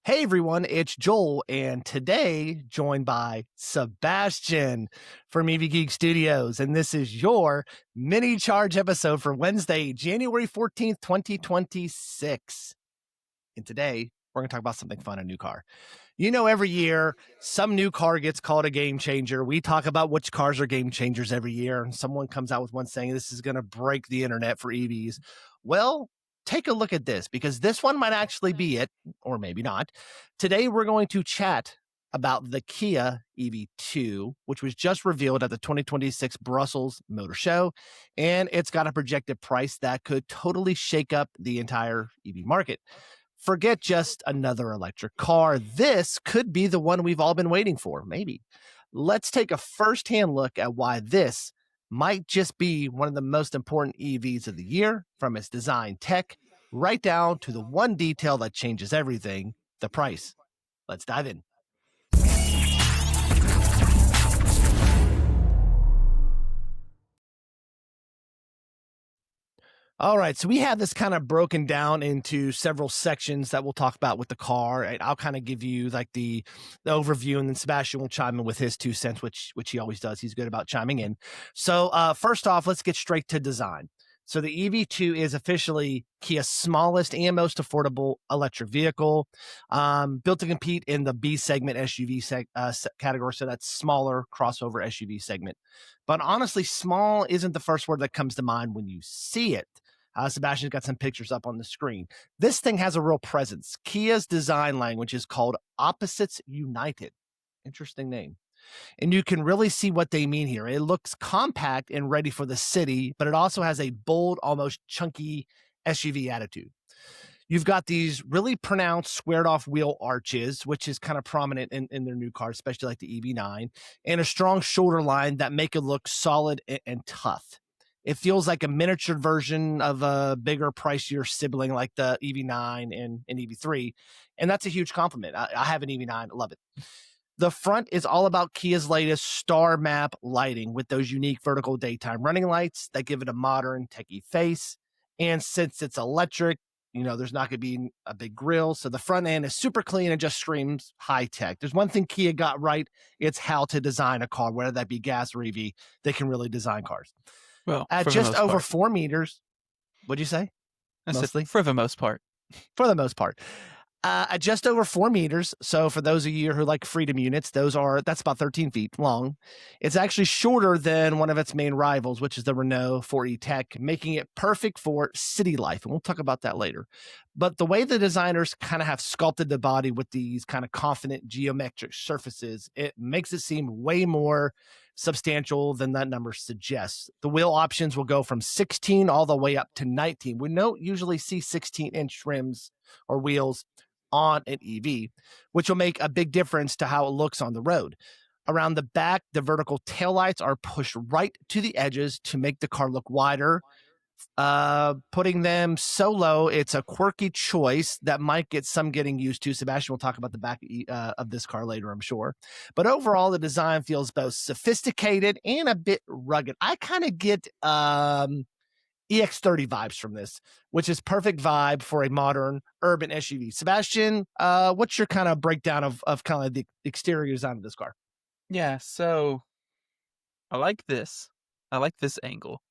Hey everyone, it's Joel, and today joined by Sebastian from EVGeek Studios, and this is your mini charge episode for Wednesday, January 14th, 2026. And today we're going to talk about something fun, a new car. You know, every year some new car gets called a game changer. We talk about which cars are game changers every year, and someone comes out with one saying this is going to break the internet for EVs. Well, take a look at this because this one might actually be it, or maybe not. Today, we're going to chat about the Kia EV2, which was just revealed at the 2026 Brussels Motor Show, and it's got a projected price that could totally shake up the entire EV market. Forget just another electric car. This could be the one we've all been waiting for, maybe. Let's take a firsthand look at why this might just be one of the most important EVs of the year, from its design tech right down to the one detail that changes everything, the price. Let's dive in. All right, so we have this kind of broken down into several sections that we'll talk about with the car. I'll kind of give you like the overview, and then Sebastian will chime in with his 2 cents, which he always does. He's good about chiming in. So first off, let's get straight to design. So the EV2 is officially Kia's smallest and most affordable electric vehicle, built to compete in the B segment SUV category. So that's smaller crossover SUV segment. But honestly, small isn't the first word that comes to mind when you see it. Sebastian's got some pictures up on the screen. This thing has a real presence. Kia's design language is called Opposites United. Interesting name. And you can really see what they mean here. It looks compact and ready for the city, but it also has a bold, almost chunky SUV attitude. You've got these really pronounced squared off wheel arches, which is kind of prominent in their new cars, especially like the EV9, and a strong shoulder line that make it look solid and tough. It feels like a miniature version of a bigger, pricier sibling like the EV9 and EV3. And that's a huge compliment. I have an EV9, I love it. The front is all about Kia's latest star map lighting with those unique vertical daytime running lights that give it a modern, techie face. And since it's electric, there's not going to be a big grille. So the front end is super clean and just screams high tech. There's one thing Kia got right. It's how to design a car, whether that be gas or EV. They can really design cars. Well, at just over 4 meters. What'd you say? Mostly? For the most part. For the most part. At just over 4 meters. So for those of you who like freedom units, that's about 13 feet long. It's actually shorter than one of its main rivals, which is the Renault 4E Tech, making it perfect for city life. And we'll talk about that later. But the way the designers kind of have sculpted the body with these kind of confident geometric surfaces, it makes it seem way more substantial than that number suggests. The wheel options will go from 16 all the way up to 19. We don't usually see 16-inch rims or wheels on an EV, which will make a big difference to how it looks on the road. Around the back, the vertical taillights are pushed right to the edges to make the car look wider. Putting them so low, it's a quirky choice that might get some getting used to. Sebastian will talk about the back of this car later, I'm sure. But overall, the design feels both sophisticated and a bit rugged. I kind of get EX30 vibes from this, which is perfect vibe for a modern urban SUV. Sebastian, what's your kind of breakdown of kind of the exterior design of this car? Yeah, so I like this. I like this angle.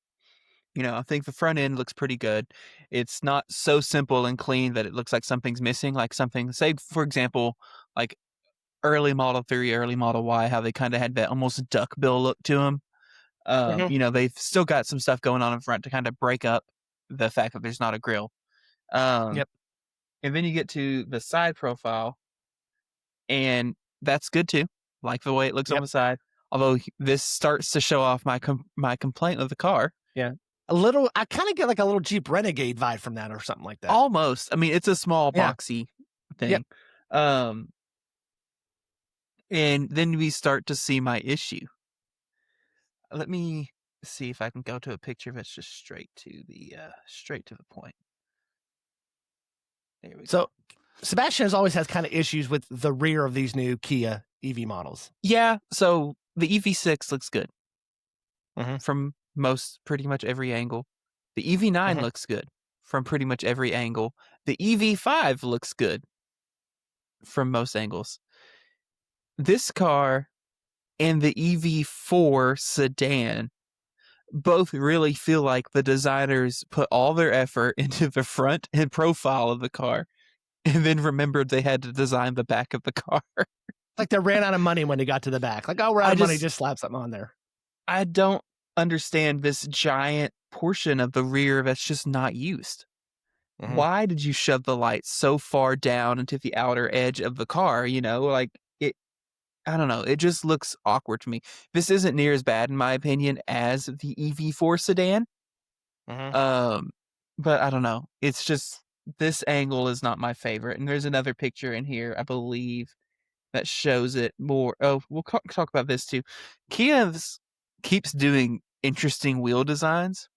I think the front end looks pretty good. It's not so simple and clean that it looks like something's missing, like something, say, for example, like early Model 3, early Model Y, how they kind of had that almost duckbill look to them. They've still got some stuff going on in front to kind of break up the fact that there's not a grille. Yep. And then you get to the side profile, and that's good too. Like the way it looks on the side. Although this starts to show off my complaint of the car. Yeah. I kind of get like a little Jeep Renegade vibe from that or something like that. Almost. I mean, it's a small boxy thing. Yep. And then we start to see my issue. Let me see if I can go to a picture that's just straight to the point. There we go. So Sebastian has always has kind of issues with the rear of these new Kia EV models. Yeah, so the EV6 looks good Mhm. from pretty much every angle. The EV9 looks good from pretty much every angle. The EV5 looks good. from most angles. This car and the EV4 sedan both really feel like the designers put all their effort into the front and profile of the car and then remembered they had to design the back of the car. Like they ran out of money when they got to the back. Like, oh, we're out I of money, just just slap something on there. I don't understand this giant portion of the rear that's just not used. Mhm. Why did you shove the lights so far down into the outer edge of the car, like it I don't know, it just looks awkward to me. This isn't near as bad in my opinion as the EV4 sedan. Mhm. Um, but I don't know. It's just this angle is not my favorite. And there's another picture in here, I believe, that shows it more. Oh, we'll talk about this too. Kia's keeps doing interesting wheel designs,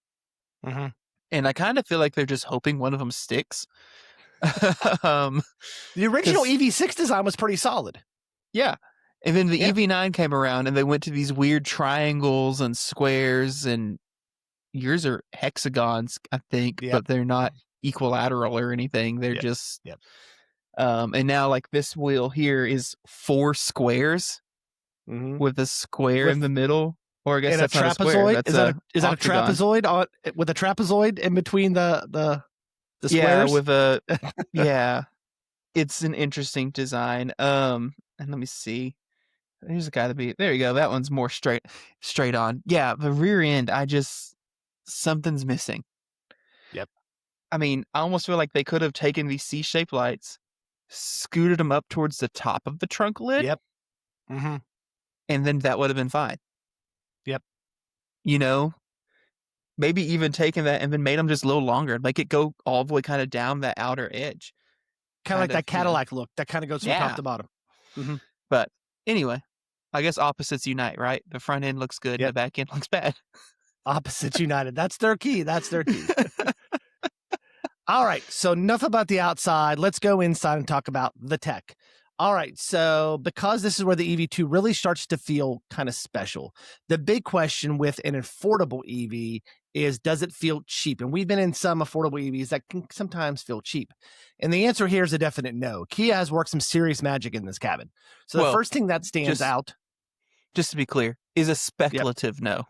Mhm. and I kind of feel like they're just hoping one of them sticks. um, The original because EV6 design was pretty solid. yeah, and then the Yeah. EV9 came around, and they went to these weird triangles and squares, and yours are hexagons, I think, Yep. but they're not equilateral or anything. They're Yep. just Yep. and now like this wheel here is 4 squares Mhm. with a square in With the middle. Or I guess and a that's not a square, trapezoid. that's a Is that a octagon. trapezoid on with a trapezoid in between the Yeah, squares? with a yeah. It's an interesting design. And let me see. There's gotta be there you go. That one's more straight on. Yeah, the rear end, something's missing. Yep. I mean, I almost feel like they could have taken these C-shaped lights, scooted them up towards the top of the trunk lid, Yep. Mhm. and then that would have been fine. Yep. You know? Maybe even taken that and then made them just a little longer, make it go all the way kinda down that outer edge. Kinda like Kind of, that Cadillac look that kinda goes from top yeah. to bottom. Mhm. But anyway, I guess opposites unite, right? The front end looks good and the Yep. back end looks bad. Opposites united. That's their key. That's their key. All right. So enough about the outside. Let's go inside and talk about the tech. All right. So because this is where the EV2 really starts to feel kind of special, the big question with an affordable EV is, does it feel cheap? And we've been in some affordable EVs that can sometimes feel cheap. And the answer here is a definite no. Kia has worked some serious magic in this cabin. So the Well, first thing that stands just out, just to be clear, is a yep, speculative no.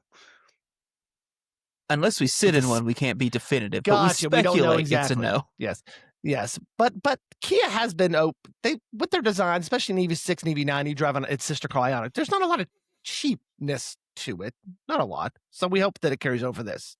Unless we sit it's in a one, we can't be definitive, but we gotcha. We don't know speculate it's a exactly. no. Yes. Yes. But Kia has been they with their design, especially in EV6 and EV9, you drive on its sister car Ioniq. There's not a lot of cheapness to it. Not a lot. So we hope that it carries over this.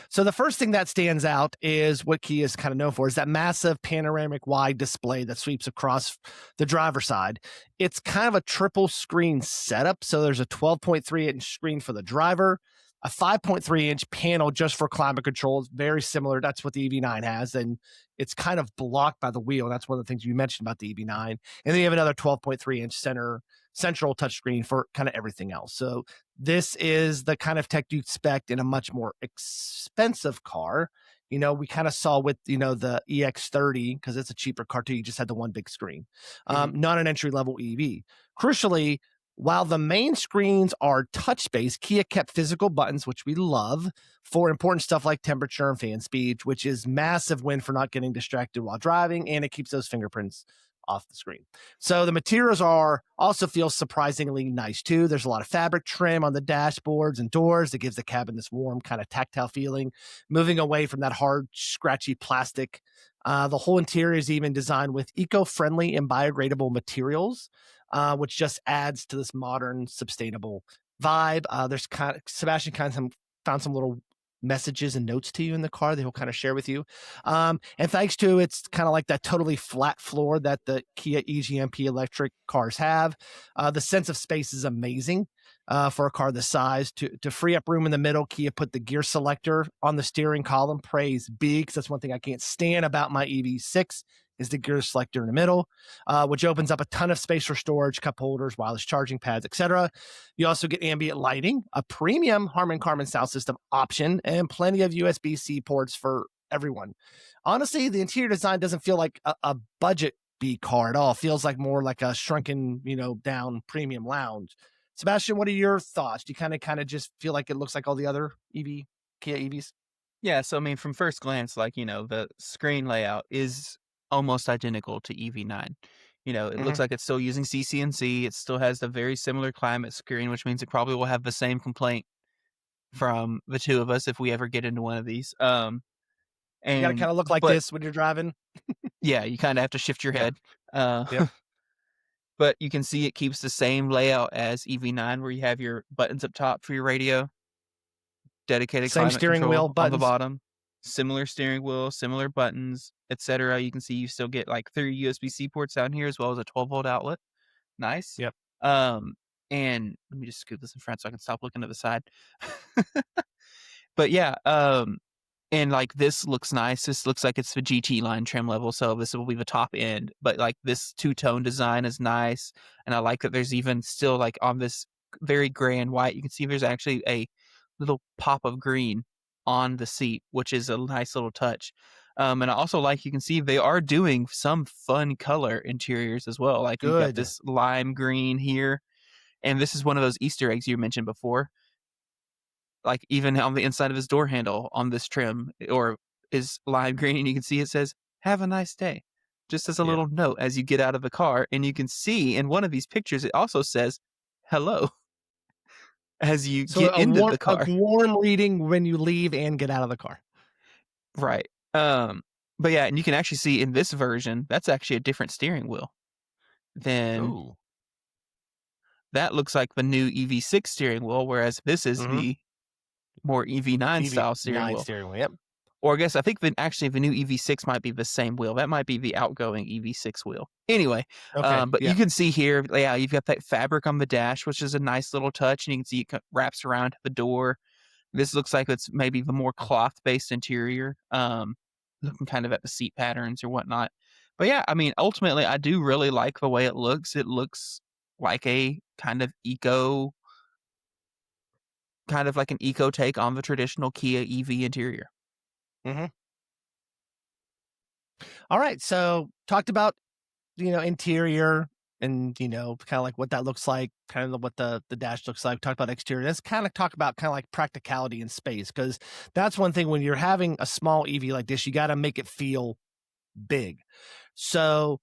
So the first thing that stands out is what Kia is kind of known for is that massive panoramic wide display that sweeps across the driver's side. It's kind of a triple screen setup. So there's a 12.3-inch screen for the driver, a 5.3-inch panel just for climate control. It's very similar. That's what the EV9 has. And it's kind of blocked by the wheel. That's one of the things you mentioned about the EV9. And then you have another 12.3-inch central touchscreen for kind of everything else. So this is the kind of tech you'd expect in a much more expensive car. We kind of saw with, the EX30, because it's a cheaper car too. You just had the one big screen, Mhm. not an entry level EV. Crucially, while the main screens are touch based, Kia kept physical buttons, which we love, for important stuff like temperature and fan speed, which is massive win for not getting distracted while driving, and it keeps those fingerprints off the screen. So the materials also feel surprisingly nice too. There's a lot of fabric trim on the dashboards and doors that gives the cabin this warm kind of tactile feeling, moving away from that hard, scratchy plastic. The whole interior is even designed with eco-friendly and biodegradable materials, which just adds to this modern, sustainable vibe. There's Sebastian found some little messages and notes to you in the car that he'll kind of share with you. And thanks to it's kind of like that totally flat floor that the Kia EGMP electric cars have. The sense of space is amazing for a car this size. To free up room in the middle, Kia put the gear selector on the steering column. Praise be, because that's one thing I can't stand about my EV6 is the gear selector in the middle, which opens up a ton of space for storage, cup holders, wireless charging pads, etc. You also get ambient lighting, a premium Harman Kardon sound system option, and plenty of USB-C ports for everyone. Honestly, the interior design doesn't feel like a budget B car at all. It feels like more like a shrunken, down premium lounge. Sebastian, what are your thoughts? Do you kind of just feel like it looks like all the other Kia EVs? Yeah, so I mean, from first glance, the screen layout is almost identical to EV9. It Mhm. looks like it's still using CCNC. It still has the very similar climate screen, which means it probably will have the same complaint from the two of us if we ever get into one of these. You gotta And kinda look like but this when you're driving. yeah, you kind of have to shift your Yeah. head. Uh, Yep. but you can see it keeps the same layout as EV9, where you have your buttons up top for your radio, dedicated Same climate steering wheel control on the buttons. bottom, similar steering wheel, similar buttons, etc. You can see you still get like 3 USB-C ports down here as well as a 12-volt outlet. Nice. Yep. Um, and let me just scoot this in front so I can stop looking to the side. But yeah, and like this looks nice. This looks like it's the GT line trim level, so this will be the top end. But like this two-tone design is nice, and I like that there's even still like on this very gray and white, you can see there's actually a little pop of green on the seat, which is a nice little touch. And I also like you can see they are doing some fun color interiors as well. Like you've got Good. this lime green here, and this is one of those Easter eggs you mentioned before. Like, even on the inside of his door handle on this trim or is lime green, and you can see it says, "Have a nice day." Just as a Yep. little note as you get out of the car, and you can see in one of these pictures, it also says, "Hello," as you So get into the a car. warm reading when you leave and get out of the car. Right. But yeah, and you can actually see in this version, that's actually a different steering wheel than Ooh. that looks like the new EV6 steering wheel, whereas this is Mhm. the more EV9 style steering EV9 wheel. steering wheel. Yep. Or I guess I think actually the new EV6 might be the same wheel. That might be the outgoing EV6 wheel. Anyway, Okay. but you Yeah. can see here, yeah, you've got that fabric on the dash, which is a nice little touch, and you can see it wraps around the door. This looks like it's maybe the more cloth-based interior, looking kind of at the seat patterns or whatnot. But yeah, I mean, ultimately, I do really like the way it looks. It looks like a kind of like an eco take on the traditional Kia EV interior. Mhm. All right. So talked about interior and kind of like what that looks like, kind of what the dash looks like. Talk about exterior. Let's kind of talk about kind of like practicality and space, because that's one thing when you're having a small EV like this, you got to make it feel big. So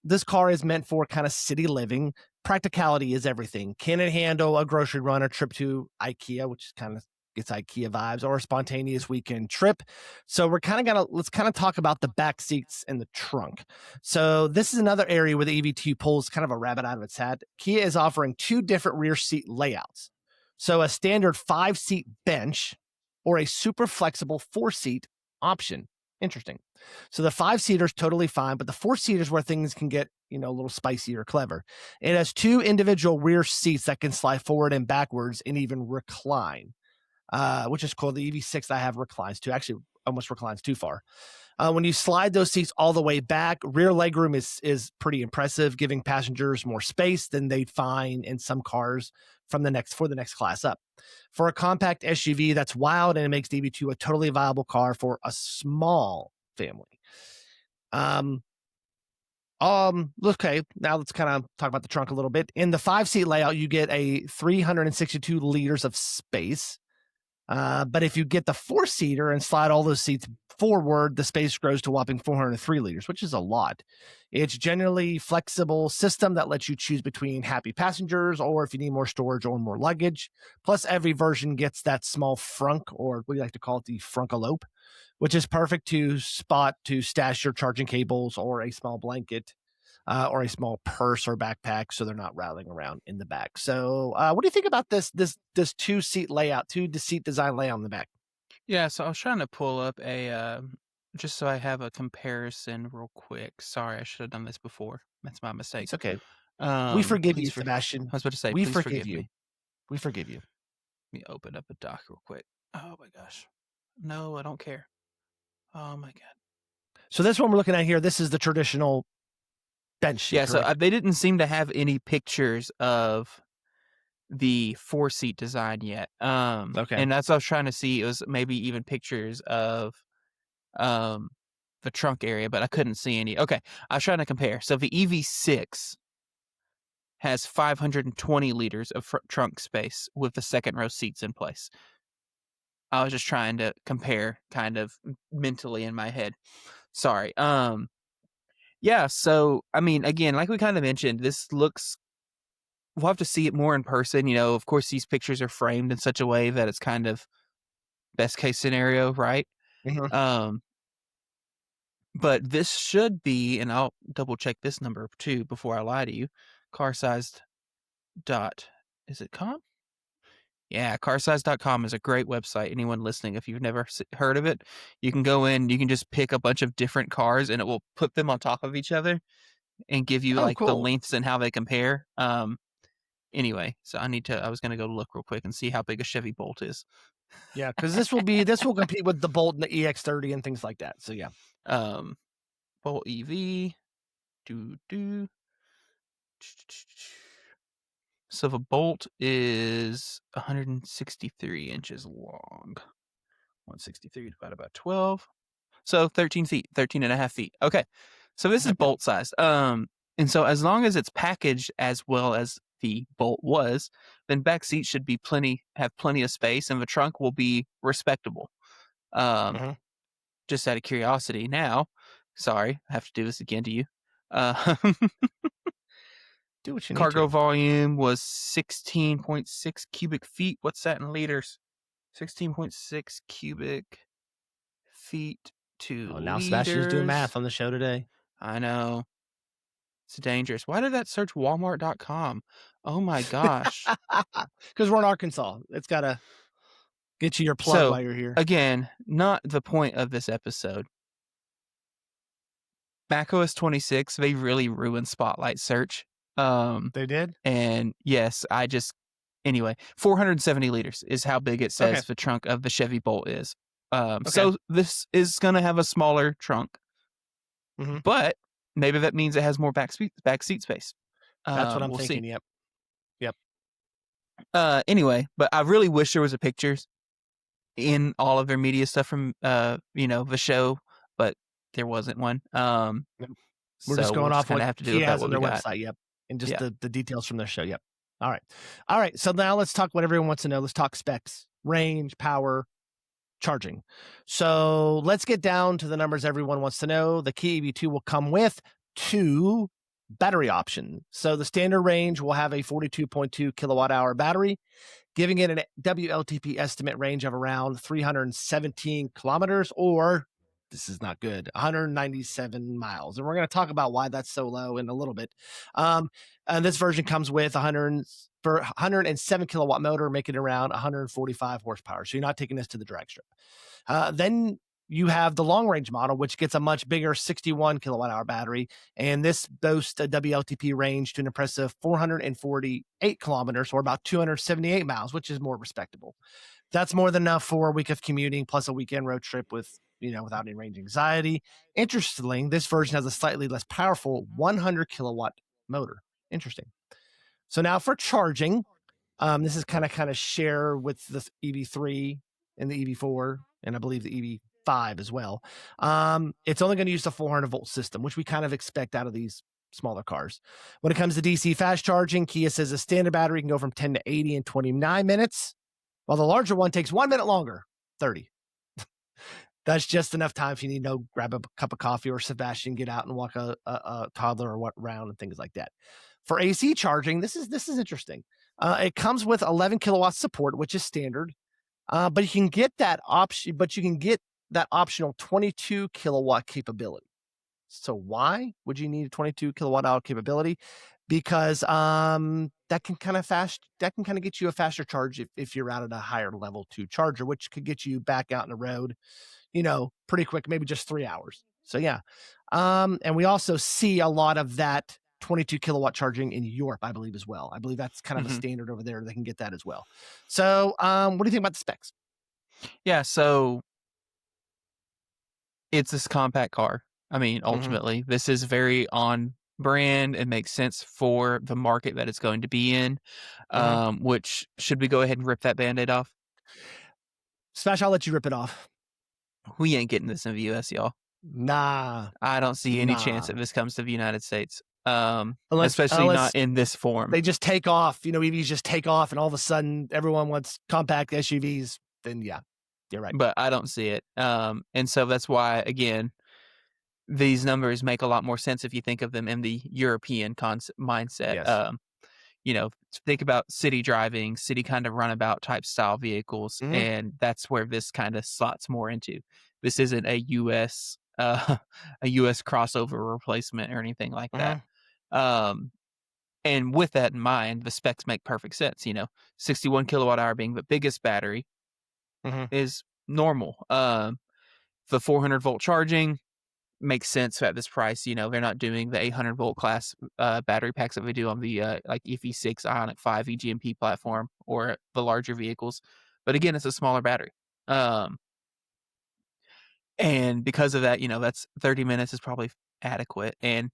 this car is meant for kind of city living. Practicality is everything. Can it handle a grocery run or trip to IKEA, which is kind of gets IKEA vibes, or a spontaneous weekend trip? So we're kind of gonna let's kind of talk about the back seats and the trunk. So this is another area where the EV2 pulls kind of a rabbit out of its hat. Kia is offering two different rear seat layouts. So a standard 5-seat bench or a super flexible 4-seat option. Interesting. So the 5-seater is totally fine, but the 4-seater is where things can get, a little spicy or clever. It has two individual rear seats that can slide forward and backwards and even recline, which is cool. The EV6 I have reclines too. Actually, almost reclines too far. When you slide those seats all the way back, rear legroom is pretty impressive, giving passengers more space than they'd find in some cars for the next class up. For a compact SUV, that's wild, and it makes the EV2 a totally viable car for a small family. Um, okay, now let's kind of talk about the trunk a little bit. In the 5-seat layout, you get a 362 liters of space. But if you get the 4-seater and slide all those seats forward, the space grows to a whopping 403 liters, which is a lot. It's generally flexible system that lets you choose between happy passengers or if you need more storage or more luggage. Plus, every version gets that small frunk, or we like to call it the frunkalope, which is perfect to stash your charging cables or a small blanket. Or a small purse or backpack, so they're not rattling around in the back. So, what do you think about this 2-seat layout, 2-seat design layout in the back? Yeah, so I was trying to pull up just so I have a comparison real quick. Sorry, I should have done this before. That's my It's mistake. okay. We forgive you, Please Sebastian. I was about to say, We please forgive forgive you. me. We forgive you. Let me open up a doc real quick. Oh my gosh. No, I don't care. Oh my god. So this one we're looking at here, this is the traditional bench seat, Yeah, so correct? they didn't seem to have any pictures of the 4-seat design yet. Okay. And that's what I was trying to see. It was maybe even pictures of um the trunk area, but I couldn't see any. Okay, I was trying to compare. So the EV6 has 520 liters of trunk space with the second row seats in place. I was just trying to compare kind of mentally in my head. Sorry. Yeah, so, I mean, again, like we kinda mentioned, this looks we'll have to see it more in person, of course, these pictures are framed in such a way that it's kind of best case scenario, right? Mhm. Um, but this should be and I'll double check this number too before I lie to you, carsized dot is it com? Yeah, carsized.com is a great website. Anyone listening, if you've never heard of it, you can go in, you can just pick a bunch of different cars and it will put them on top of each other and give you Oh, like the cool. lengths and how they compare. Anyway, so I was gonna go look real quick and see how big a Chevy Bolt is. Yeah, because this will compete with the Bolt and the EX30 and things like that. So yeah. Um, Bolt EV, do. So the Bolt is 163 inches long. 163 divided by 12. So 13 feet, 13 and a half feet. Okay. So this is Yep. Bolt sized. And so as long as it's packaged as well as the Bolt was, then back seats should be have plenty of space and the trunk will be respectable. Um, Mhm. just out of curiosity now, sorry, I have to do this again to you. Uh, Do what you need cargo to. volume was 16.6 cubic feet. What's that in liters? 16.6 cubic feet to Oh, now Sebastian's doing liters. math on the show today. I know. It's dangerous. Why did that search walmart.com? Oh my gosh. Because we're in Arkansas. It's gotta get you your plug So, while you're here. again, not the point of this episode. macOS 26, they really ruined Spotlight search. Um, They did? and yes, anyway, 470 liters is how big it Okay. says the trunk of the Chevy Bolt is. Okay. So this is going to have a smaller trunk, Mhm. but maybe that means it has more back seat space. That's what I'm We'll see. thinking. Yep. Yep. Anyway, but I really wish there was a pictures in all of their media stuff from the show, but there wasn't one. Yep. We're just So we'll going just off kind what of have to do with Kia that has what on we their got. website. Yep. And just Yeah. the details from their show. Yep. All right. All right. So now let's talk what everyone wants to know. Let's talk specs, range, power, charging. So let's get down to the numbers everyone wants to know. The Kia EV2 will come with 2 battery options. So the standard range will have a 42.2 kilowatt hour battery, giving it a WLTP estimate range of around 317 kilometers, or this is not good, 197 miles. And we're going to talk about why that's so low in a little bit. And this version comes with 107 kilowatt motor, making it around 145 horsepower. So you're not taking this to the drag strip. Then you have the long range model, which gets a much bigger 61 kilowatt hour battery. And this boasts a WLTP range to an impressive 448 kilometers, or about 278 miles, which is more respectable. That's more than enough for a week of commuting plus a weekend road trip without any range anxiety. Interestingly, this version has a slightly less powerful 100 kilowatt motor. Interesting. So now for charging, this is kind of share with the EV3 and the EV4, and I believe the EV5 as well. It's only going to use the 400-volt system, which we kind of expect out of these smaller cars. When it comes to DC fast charging, Kia says a standard battery can go from 10 to 80 in 29 minutes, while the larger one takes 1 minute longer, 30. That's just enough time if you need to grab a cup of coffee, or Sebastian get out and walk a toddler or what around and things like that. For AC charging, this is interesting. It comes with 11 kilowatts support, which is standard, but you can get that option. But you can get that optional 22 kilowatt capability. So why would you need a 22 kilowatt hour capability? Because that can kind of get you a faster charge if you're out at a higher level 2 charger, which could get you back out on the road, pretty quick, maybe just 3 hours. So yeah. And we also see a lot of that 22 kilowatt charging in Europe, I believe, as well. I believe that's kind of a Mhm. standard over there. They can get that as well. So what do you think about the specs? Yeah, so it's this compact car. I mean, Mhm. ultimately, this is very on brand and makes sense for the market that it's going to be in. Mhm. Which should we go ahead and rip that Band-Aid off? Smash, I'll let you rip it off. We ain't getting this in the US, y'all. Nah, I don't see any chance nah. that this comes to the United States. Unless Especially not unless in this form. they just take off, EVs just take off, and all of a sudden everyone wants compact SUVs. Then yeah, you're right. But I don't see it. And so that's why, again, these numbers make a lot more sense if you think of them in the European mindset. Yes. Think about city driving, city kind of runabout type style vehicles, Hmm. and that's where this kind of slots more into. This isn't a US a US crossover replacement or anything like that. Hmm. Um, and with that in mind, the specs make perfect sense. 61 kilowatt hour being the biggest battery Hmm. is normal. The 400-volt charging makes sense at this price. They're not doing the 800-volt class battery packs that we do on the like EV6 Ionic 5 EGMP platform or the larger vehicles. But again, it's a smaller battery. Um, and because of that, that's 30 minutes is probably adequate. And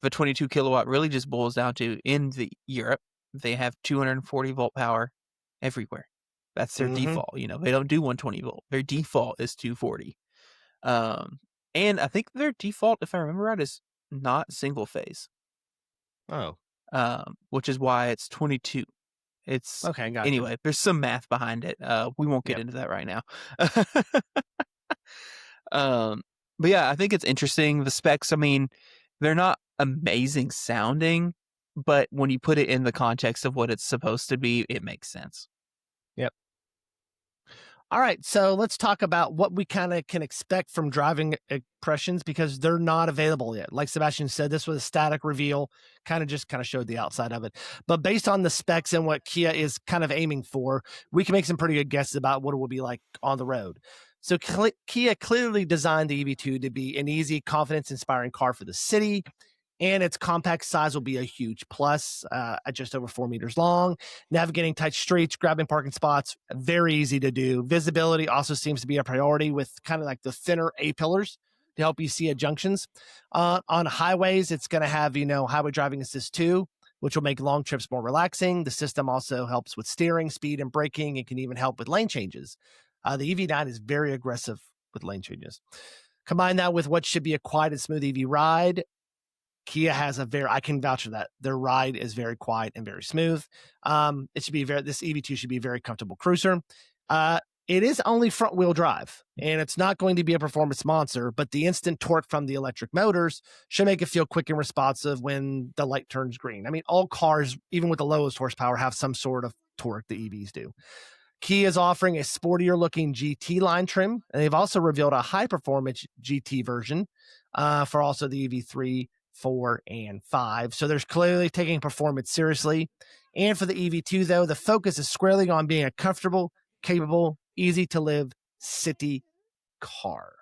the 22 kilowatt really just boils down to in the Europe, they have 240-volt power everywhere. That's their Hmm. default. They don't do 120-volt. Their default is 240. Um, and I think their default, if I remember right, is not single phase, Oh, which is why it's 22. It's okay, gotcha. anyway. There's some math behind it. We won't get Yep. into that right now. um, but yeah, I think it's interesting. The specs, I mean, they're not amazing sounding, but when you put it in the context of what it's supposed to be, it makes sense. Yep. All right, so let's talk about what we kind of can expect from driving impressions because they're not available yet. Like Sebastian said, this was a static reveal, kind of showed the outside of it. But based on the specs and what Kia is kind of aiming for, we can make some pretty good guesses about what it will be like on the road. So Kia clearly designed the EV2 to be an easy, confidence-inspiring car for the city, and its compact size will be a huge plus at just over 4 meters long. Navigating tight streets, grabbing parking spots, very easy to do. Visibility also seems to be a priority with kind of like the thinner A pillars to help you see at junctions. On highways, it's going to have, highway driving assist 2, which will make long trips more relaxing. The system also helps with steering, speed, and braking. It can even help with lane changes. The EV9 is very aggressive with lane changes. Combine that with what should be a quiet and smooth EV ride. Kia has I can vouch for that. Their ride is very quiet and very smooth. This EV2 should be a very comfortable cruiser. It is only front wheel drive and it's not going to be a performance monster, but the instant torque from the electric motors should make it feel quick and responsive when the light turns green. I mean, all cars, even with the lowest horsepower, have some sort of torque. The EVs do. Kia is offering a sportier looking GT line trim, and they've also revealed a high performance GT version for also the EV3, 4, and 5. So there's clearly taking performance seriously. And for the EV2, though, the focus is squarely on being a comfortable, capable, easy to live city car.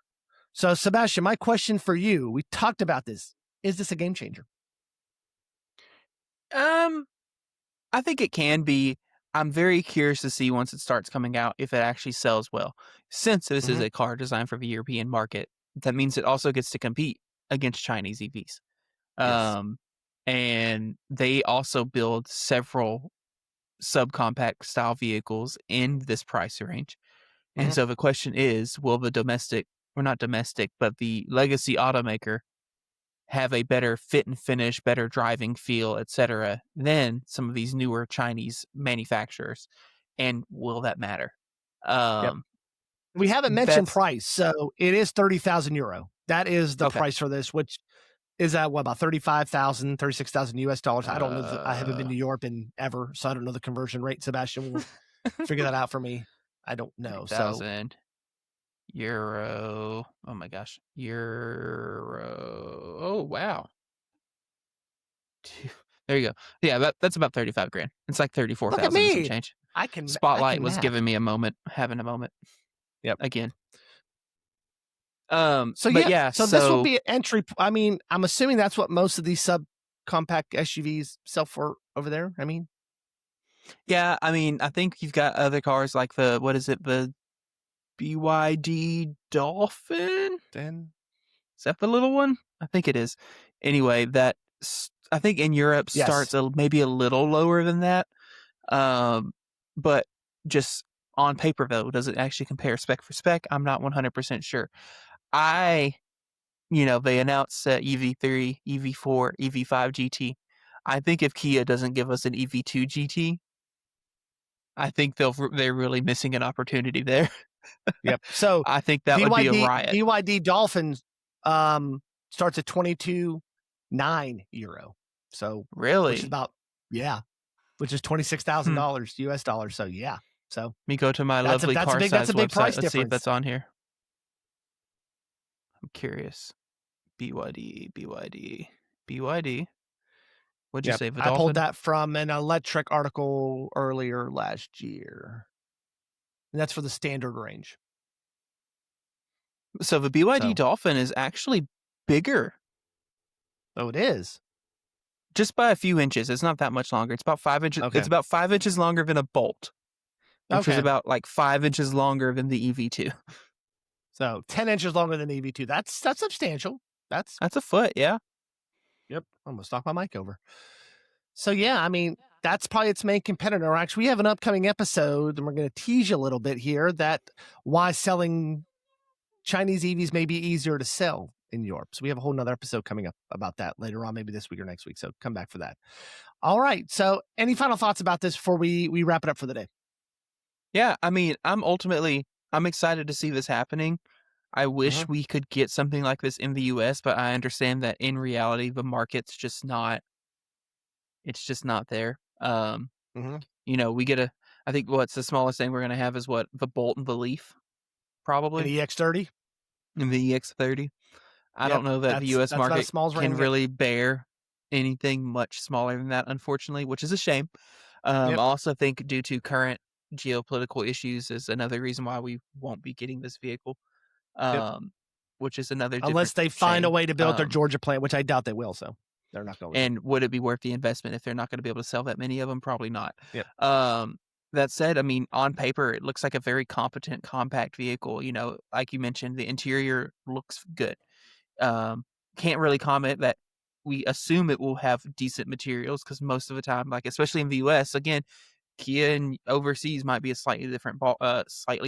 So, Sebastian, my question for you, we talked about this. Is this a game changer? Um, I think it can be. I'm very curious to see once it starts coming out if it actually sells well. Since this is Mm-hmm. a car designed for the European market, that means it also gets to compete against Chinese EVs. Yes. Um, and they also build several subcompact style vehicles in this price range. And Mm-hmm. so the question is, will the domestic, or not domestic, but the legacy automaker have a better fit and finish, better driving feel, etc., than some of these newer Chinese manufacturers? And will that matter? Yep. Um, We haven't mentioned that's price, so it is 30,000 euro. That is the okay. price for this, which is at what, about 35,000, 36,000 US dollars. I don't know. I haven't been Uh, to Europe in ever, so I don't know the conversion rate. Sebastian will figure that out for me. I don't know. So 30,000 euro. Oh my gosh, euro. Oh wow. There you go. Yeah, that's about 35 grand. It's like look at 34,000 and some me. change. I Spotlight can was math. giving me a moment, having a moment Yep. again. So But yeah, yeah, so this will so be an entry. I mean, I'm assuming that's what most of these subcompact SUVs sell for over there. I mean, yeah, I mean, I think you've got other cars like what is it, the BYD Dolphin? then Is that the little one? I think it is. Anyway, I think in Europe yes. starts maybe a little lower than that. Um, but just on paper though, does it actually compare spec for spec? I'm not 100% sure. I, they announced EV3, EV4, EV5 GT. I think if Kia doesn't give us an EV2 GT, I think they're really missing an opportunity there. Yep. So I think that would be a BYD riot. BYD Dolphins, starts at 22.9 euro. So, which is Really? about, yeah, which is Hmm. $26,000 US dollars. So yeah, so Let me go to my that's a lovely that's a car big that's size a big website. price Let's see if difference. that's on here. I'm curious. BYD, BYD, BYD. What'd you Yep, say, the I pulled Dolphin? that from an electric article earlier last year, and that's for the standard range. So the BYD So, Dolphin is actually bigger, oh, it is. just by a few inches. It's not that much longer. It's about 5 inches. It's Okay, about 5 inches longer than a Bolt, which was okay. about like 5 inches longer than the EV2. So 10 inches longer than EV2. That's substantial. That's That's a foot, yeah. Yep. Almost knocked my mic over. So yeah, I mean, that's probably its main competitor. Actually, we have an upcoming episode, and we're going to tease you a little bit here that why selling Chinese EVs may be easier to sell in Europe. So we have a whole nother episode coming up about that later on, maybe this week or next week. So come back for that. All right. So any final thoughts about this before we wrap it up for the day? Yeah, I mean, I'm excited to see this happening. I Mm-hmm. wish we could get something like this in the US, but I understand that in reality the market's just not it's just not there. Mm-hmm. We get a I think what's the smallest thing we're gonna have is what, the Bolt and the Leaf, An probably, EX30. and the EX30. I Yep. don't know that the US That's about as market small as we're can going to get. really bear anything much smaller than that, unfortunately, which is a shame. I Yep. also think due to current geopolitical issues is another reason why we won't be getting this vehicle, Yep. um, which is another Unless different they find a shame. way to build their Georgia plant, which I doubt they will. So they're not going to. And would it be worth the investment if they're not gonna be able to sell that many of them? Probably not. Yep. Um, that said, I mean, on paper, it looks like a very competent, compact vehicle. Like you mentioned, the interior looks good. Um, can't really comment that we assume it will have decent materials because most of the time, like especially in the US, again, Kia and overseas might be a slightly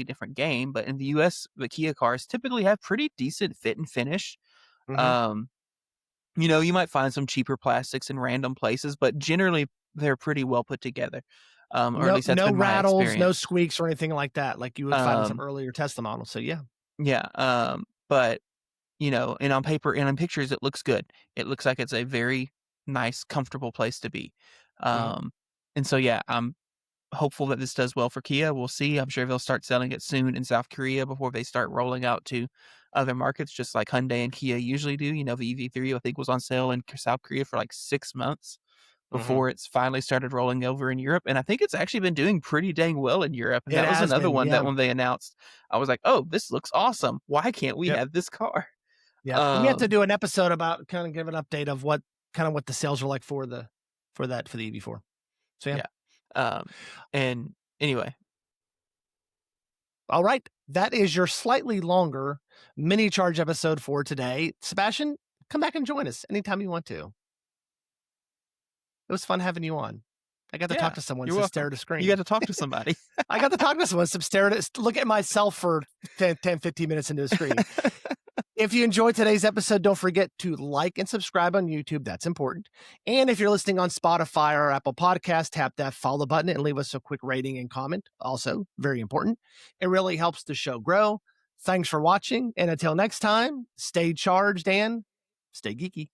different game, but in the US, the Kia cars typically have pretty decent fit and finish. Mm-hmm. Um, you might find some cheaper plastics in random places, but generally they're pretty well put together. Or at No, least that's no been my rattles, no experience. squeaks or anything like that, like you would find in some Um, earlier Tesla models. So yeah. yeah. But and on paper and on pictures, it looks good. It looks like it's a very nice, comfortable place to be. Mhm. Um, and so yeah, I'm hopeful that this does well for Kia. We'll see. I'm sure they'll start selling it soon in South Korea before they start rolling out to other markets, just like Hyundai and Kia usually do. The EV3 I think was on sale in South Korea for like 6 months Mhm. before it's finally started rolling over in Europe. And I think it's actually been doing pretty dang well in Europe. And It that was has another been, one that yeah. when they announced, I was like, oh, this looks awesome. Why can't we Yep, have this car? yep. We have to Um, do an episode about kind of give an update of what the sales are like for the EV4. So yeah. yeah. Um, and anyway, All right. That is your slightly longer mini charge episode for today. Sebastian, come back and join us anytime you want to. It was fun having you on. I got to talk yeah, to someone you're to stare welcome. at a You got screen. to talk to somebody. I got to talk to someone, look at myself for 10, 15 minutes into a screen. If you enjoyed today's episode, don't forget to like and subscribe on YouTube. That's important. And if you're listening on Spotify or Apple Podcast, tap that follow button and leave us a quick rating and comment. Also, very important. It really helps the show grow. Thanks for watching. And until next time, stay charged and stay geeky.